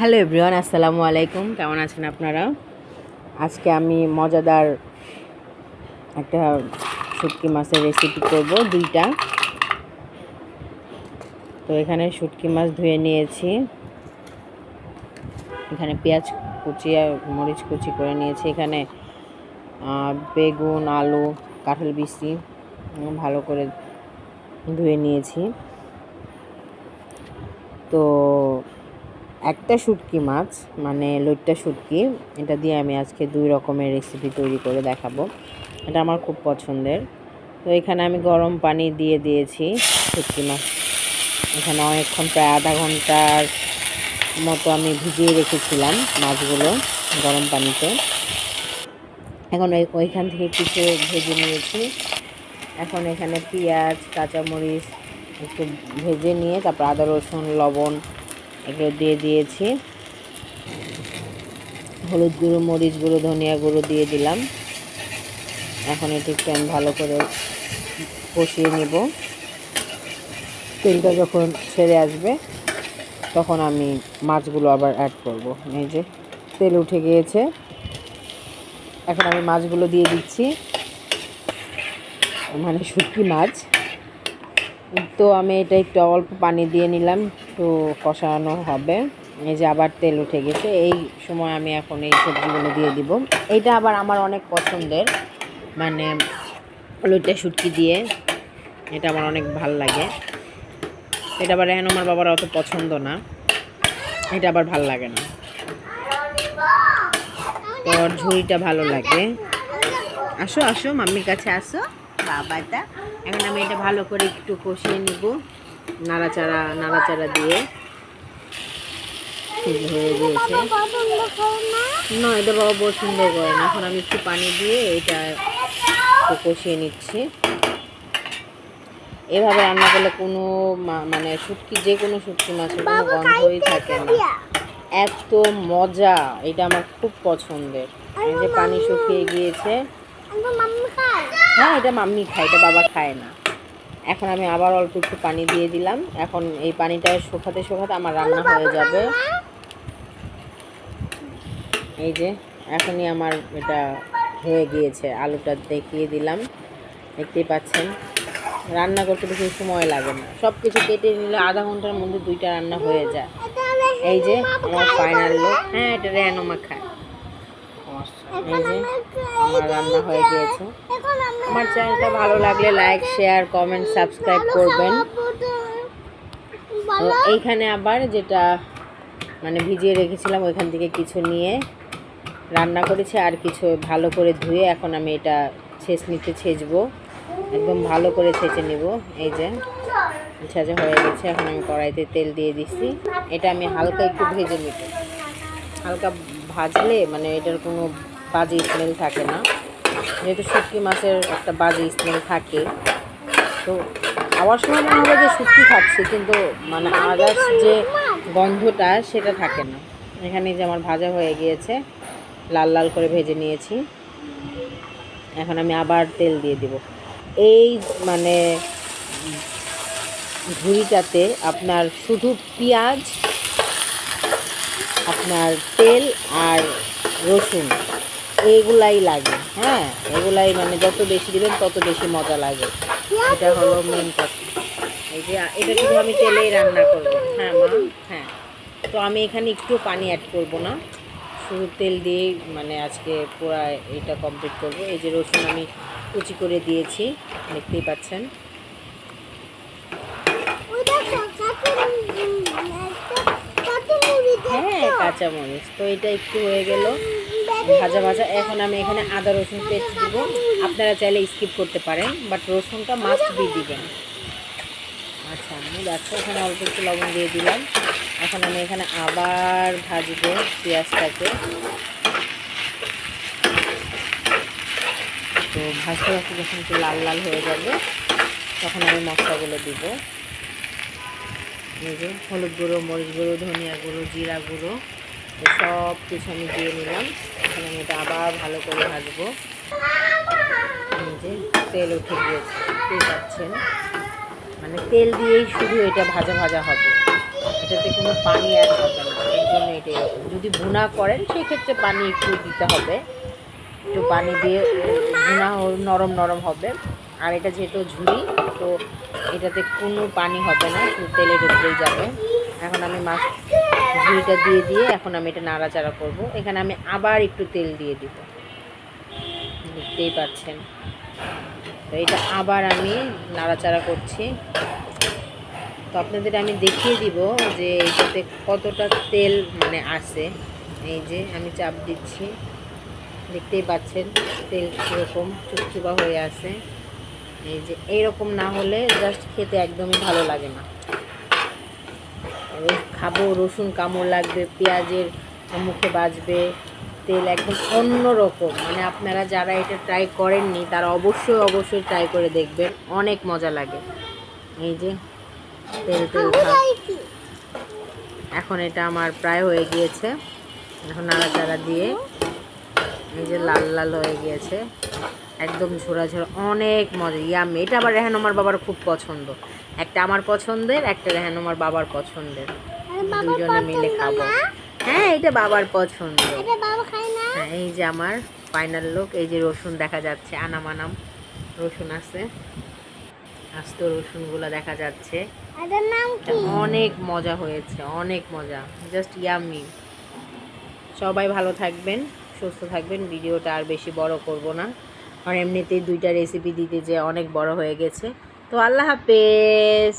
Hello everyone, আসসালামু আলাইকুম। কেমন আছেন আপনারা? আজকে আমি মজাদার একটা শুটকি মাছের রেসিপি করব, দুইটা। তো এখানে শুটকি মাছ ধুয়ে নিয়েছি, এখানে পেঁয়াজ কুচি আর মরিচ কুচি করে নিয়েছি, এখানে বেগুন, আলু, কাঁঠাল বিচি ভালো করে ধুয়ে নিয়েছি। তো একটা শুটকি মাছ মানে লইট্টা শুটকি, এটা দিয়ে আমি আজকে দুই রকমের রেসিপি তৈরি করে দেখাবো। এটা আমার খুব পছন্দের। তো এখানে আমি গরম পানি দিয়ে দিয়েছি শুটকি মাছ। এখানে অনেকক্ষণ, প্রায় আধা ঘন্টার মতো আমি ভিজিয়ে রেখেছিলাম মাছগুলো গরম পানিতে। এখন ওইখান থেকে কিছু ভেজে নিয়েছি। এখন এখানে পেঁয়াজ, কাঁচামরিচ একটু ভেজে নিয়ে তারপর আদা, রসুন, লবণ এগুলো দিয়ে দিয়েছি। হলুদ গুঁড়ো, মরিচ গুঁড়ো, ধনিয়া গুঁড়ো দিয়ে দিলাম। এখন এটি একটু আমি ভালো করে কষিয়ে নেব। তেলটা যখন ছেড়ে আসবে তখন আমি মাছগুলো আবার অ্যাড করব। এই যে তেল উঠে গিয়েছে, এখন আমি মাছগুলো দিয়ে দিচ্ছি, মানে শুটকি মাছ। তো আমি এটা একটু অল্প পানি দিয়ে নিলাম, একটু কষানো হবে। এই যে আবার তেল উঠে গেছে, এই সময় আমি এখন এই সবজিগুলো দিয়ে দিব। এটা আবার আমার অনেক পছন্দের, মানে লইট্টা শুটকি দিয়ে এটা আমার অনেক ভাল লাগে। এটা আবার এখন আমার বাবার অত পছন্দ না, এটা আবার ভাল লাগে না, তো ঝুড়িটা ভালো লাগে। আসো আসো, মাম্মির কাছে আসো বাবাটা। এখন আমি এটা ভালো করে একটু কষিয়ে নিব, নাড়াচাড়া দিয়ে। হয়ে গিয়েছে না, এটা বাবা পছন্দ করে না। এখন আমি একটু পানি দিয়ে এটা একটু কষিয়ে নিচ্ছি। এভাবে রান্না করলে কোনো মানে শুটকি, যে কোনো শুটকি মাছের কোনো গন্ধই থাকে না, এত মজা। এটা আমার খুব পছন্দের। এই যে পানি শুকিয়ে গিয়েছে। হ্যাঁ, এটা মাম্মি খায়, এটা বাবা খায় না। এখন আমি আবার অল্প একটু পানি দিয়ে দিলাম। এখন এই পানিটা শুকাতে শুকাতে আমার রান্না হয়ে যাবে। এই যে এখনই আমার এটা হয়ে গিয়েছে, আলুটা দেখিয়ে দিলাম, দেখতেই পাচ্ছেন। রান্না করতে বেশি সময় লাগে না, সব কিছু কেটে নিলে আধা ঘন্টার মধ্যে দুইটা রান্না হয়ে যায়। এই যে আমার ফাইনাল লুক। হ্যাঁ, এটা রেহানুমা খায়। এই যে আমার রান্না হয়ে গিয়েছে। আমার চ্যানেলটা ভালো লাগলে লাইক, শেয়ার, কমেন্ট, সাবস্ক্রাইব করবেন। তো এইখানে আবার যেটা মানে ভিজিয়ে রেখেছিলাম ওইখান থেকে কিছু নিয়ে রান্না করেছি, আর কিছু ভালো করে ধুয়ে এখন আমি এটা ছেঁচনিতে ছেঁচবো, একদম ভালো করে ছেঁচে নিব। এই যে ছেঁচা হয়ে গেছে। এখন আমি কড়াইতে তেল দিয়ে দিচ্ছি। এটা আমি হালকা একটু ভেজে নিব, হালকা ভাজলে মানে এটার কোনো বাজে স্মেল থাকে না। যেহেতু শুটকি মাছের একটা বাজে স্মেল থাকে, তো খাওয়ার সময় মনে হবে যে শুটকি খাচ্ছি, কিন্তু মানে আদার্স যে গন্ধটা সেটা থাকে না। এখানে যে আমার ভাজা হয়ে গিয়েছে, লাল লাল করে ভেজে নিয়েছি। এখন আমি আবার তেল দিয়ে দিব। এই মানে ঝুড়িটাতে আপনার শুধু পেঁয়াজ, আপনার তেল আর রসুন এইগুলাই লাগে। হ্যাঁ, এগুলাই মানে যত বেশি দিবেন তত বেশি মজা লাগে। এটা হলো মেন কথা। এই যে এটা শুধু আমি তেলেই রান্না করব। হ্যাঁ মা, হ্যাঁ। তো আমি এখানে একটু পানি অ্যাড করব না, শুধু তেল দিয়েই মানে আজকে পুরো এটা কমপ্লিট করব। এই যে রসুন আমি কুচি করে দিয়েছি, দেখতেই পাচ্ছেন। হ্যাঁ, কাঁচামরিচ। তো এটা একটু হয়ে গেল ভাজা ভাজা। এখন আমি এখানে আদা রসুন পেস্ট দিব। আপনারা চাইলে স্কিপ করতে পারেন, বাট রসুনটা মাস্ট বি দিবেন। আচ্ছা, আমি দেখো এখানে অল্প একটু লবণ দিয়ে দিলাম। এখন আমি এখানে আবার ভাজবো পেঁয়াজটাকে। তো ভাজতে ভাজতে যখন একটু লাল লাল হয়ে যাবে তখন আমি মশলাগুলো দিব। এই যে হলুদ গুঁড়ো, মরিচ গুঁড়ো, ধনিয়া গুঁড়ো, জিরা গুঁড়ো, সব কিছু আমি দিয়ে নিলাম। এখন আমি এটা আবার ভালো করে ভাজবো। এই যে তেল উঠে গিয়েছে, দেখতেই পাচ্ছেন। মানে তেল দিয়েই শুধু এটা ভাজা ভাজা হবে, এটাতে কোনো পানি অ্যাড হবে না, এর জন্য এটা থাকে এরকম। যদি ভুনা করেন সেক্ষেত্রে পানি একটু দিতে হবে, একটু পানি দিয়ে ভুনা নরম নরম হবে। আর এটা যেহেতু ঝুরি, তো এটাতে কোনো পানি হবে না, শুধু তেলের উপরেই যাবে। এখন আমি মাছ ঝুড়িটা দিয়ে দিয়ে এখন আমি এটা নাড়াচাড়া করব। এখানে আমি আবার একটু তেল দিয়ে দিব, দেখতেই পাচ্ছেন। তো এটা আবার আমি নাড়াচাড়া করছি। তো আপনাদের আমি দেখিয়ে দিব যে এটাতে কতটা তেল মানে আসে। এই যে আমি চাপ দিচ্ছি, দেখতেই পাচ্ছেন তেল কীরকম চুপচুপা হয়ে আছে। এই যে এইরকম না হলে জাস্ট খেতে একদমই ভালো লাগে না। খাবো, রসুন কামড় লাগবে, পেঁয়াজের মুখে বাজবে, তেল একদম অন্য রকম। মানে আপনারা যারা এটা ট্রাই করেননি তারা অবশ্যই অবশ্যই ট্রাই করে দেখবেন, অনেক মজা লাগে। এই যে তেল তেল এখন এটা আমার প্রায় হয়ে গিয়েছে। এখন নাড়াচাড়া দিয়ে এই যে লাল লাল হয়ে গিয়েছে, একদম ঝোড়া ঝোড়া, অনেক মজা, ইয়ামি। এটা আবার রেহান আমার বাবার খুব পছন্দ, একটা আমার পছন্দের, একটা রেহান আমার বাবার পছন্দের, দুজনে মিলে খাবো। হ্যাঁ এটা বাবার পছন্দ। হ্যাঁ এই যে আমার ফাইনাল লুক। এই যে রসুন দেখা যাচ্ছে, আনাম আনাম রসুন আছে, আস্ত রসুনগুলো দেখা যাচ্ছে। অনেক মজা হয়েছে, অনেক মজা, জাস্ট ইয়ামি। সবাই ভালো থাকবেন, সুস্থ থাকবেন। ভিডিওটা আর বেশি বড় করব না, আর এমনিতেই 2টা রেসিপি দিতে যে অনেক বড় হয়ে গেছে। তো আল্লাহ হাফেজ।